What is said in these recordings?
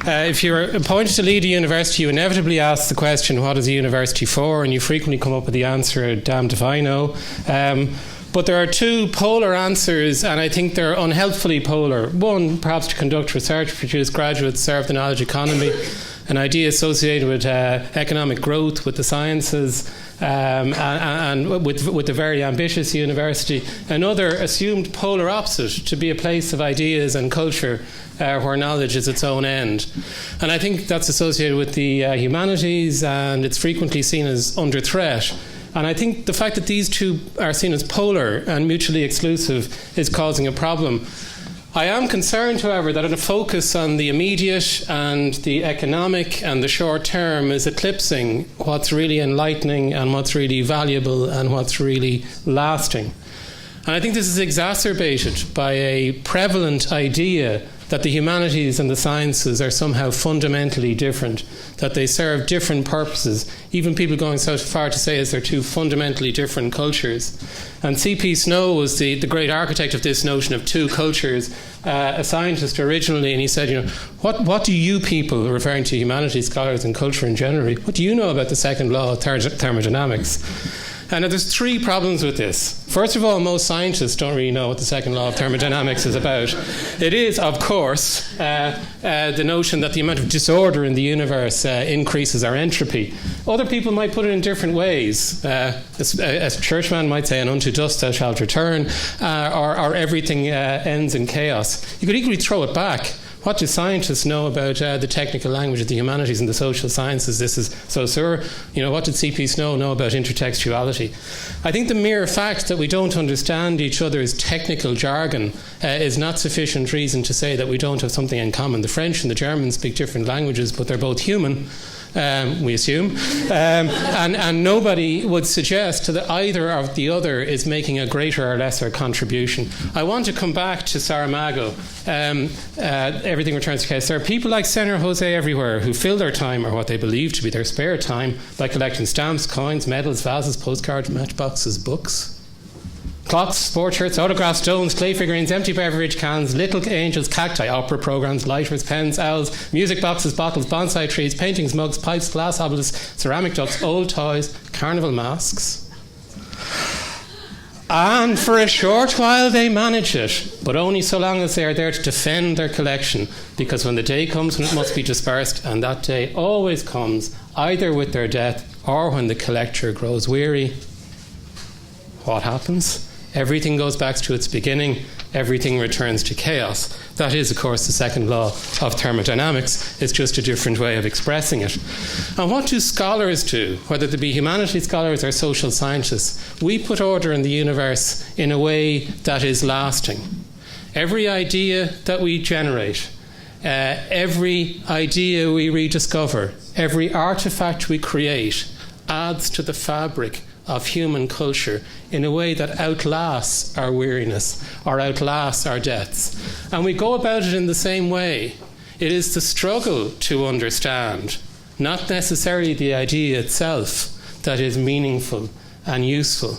If you're appointed to lead a university, you inevitably ask the question, what is a university for? And you frequently come up with the answer, damned if I know. But there are two polar answers, and I think they're unhelpfully polar. One, perhaps to conduct research, produce graduates, serve the knowledge economy, an idea associated with economic growth, with the sciences, and with a very ambitious university. Another assumed polar opposite, to be a place of ideas and culture where knowledge is its own end. And I think that's associated with the humanities, and it's frequently seen as under threat. And I think the fact that these two are seen as polar and mutually exclusive is causing a problem. I am concerned, however, that a focus on the immediate and the economic and the short term is eclipsing what's really enlightening and what's really valuable and what's really lasting. And I think this is exacerbated by a prevalent idea that the humanities and the sciences are somehow fundamentally different, that they serve different purposes, even people going so far to say as they're two fundamentally different cultures. And C.P. Snow was the great architect of this notion of two cultures, a scientist originally, and he said, what do you people, referring to humanities scholars and culture in general, what do you know about the second law of thermodynamics? And there's three problems with this. First of all, most scientists don't really know what the second law of thermodynamics is about. It is, of course, the notion that the amount of disorder in the universe increases our entropy. Other people might put it in different ways. As Churchman might say, and unto dust thou shalt return, or everything ends in chaos. You could equally throw it back. What do scientists know about the technical language of the humanities and the social sciences? This is so, sir. What did C.P. Snow know about intertextuality? I think the mere fact that we don't understand each other's technical jargon is not sufficient reason to say that we don't have something in common. The French and the Germans speak different languages, but they're both human. We assume, and nobody would suggest that either of the other is making a greater or lesser contribution. I want to come back to Saramago. Everything returns to chaos. There are people like Senator Jose everywhere who fill their time, or what they believe to be their spare time, by collecting stamps, coins, medals, vases, postcards, matchboxes, books, clocks, sport shirts, autographed stones, clay figurines, empty beverage cans, little angels, cacti, opera programs, lighters, pens, owls, music boxes, bottles, bonsai trees, paintings, mugs, pipes, glass obelisks, ceramic ducks, old toys, carnival masks. And for a short while they manage it, but only so long as they are there to defend their collection, because when the day comes when it must be dispersed, and that day always comes, either with their death or when the collector grows weary, what happens? Everything goes back to its beginning. Everything returns to chaos. That is, of course, the second law of thermodynamics. It's just a different way of expressing it. And what do scholars do, whether they be humanities scholars or social scientists? We put order in the universe in a way that is lasting. Every idea that we generate, every idea we rediscover, every artifact we create adds to the fabric of human culture in a way that outlasts our weariness or outlasts our deaths. And we go about it in the same way. It is the struggle to understand, not necessarily the idea itself, that is meaningful and useful.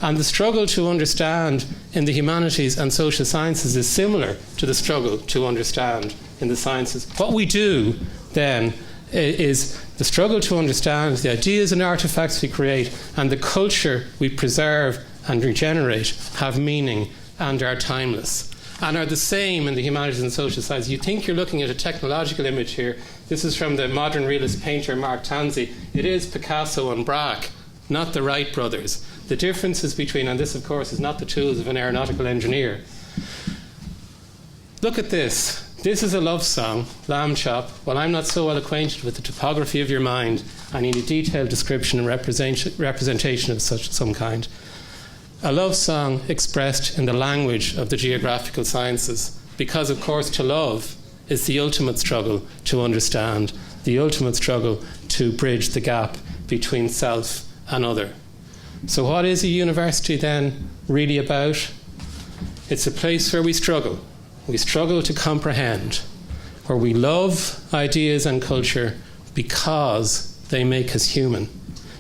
And the struggle to understand in the humanities and social sciences is similar to the struggle to understand in the sciences. What we do then is the struggle to understand the ideas and artifacts we create and the culture we preserve and regenerate have meaning and are timeless and are the same in the humanities and social sciences. You think you're looking at a technological image here. This is from the modern realist painter Mark Tansey. It is Picasso and Braque, not the Wright brothers. The differences between, and this of course is not the tools of an aeronautical engineer. Look at this. This is a love song, Lamb Chop. Well, I'm not so well acquainted with the topography of your mind. I need a detailed description and representation of some kind. A love song expressed in the language of the geographical sciences. Because, of course, to love is the ultimate struggle to understand, the ultimate struggle to bridge the gap between self and other. So what is a university then really about? It's a place where we struggle. We struggle to comprehend, where we love ideas and culture because they make us human.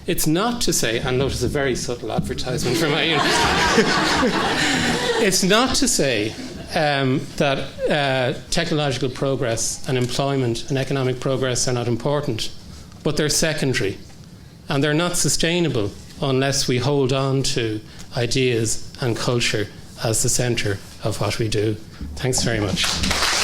It's not to say, and notice a very subtle advertisement for my university, it's not to say that technological progress and employment and economic progress are not important, but they're secondary. And they're not sustainable unless we hold on to ideas and culture as the centre of what we do. Thanks very much.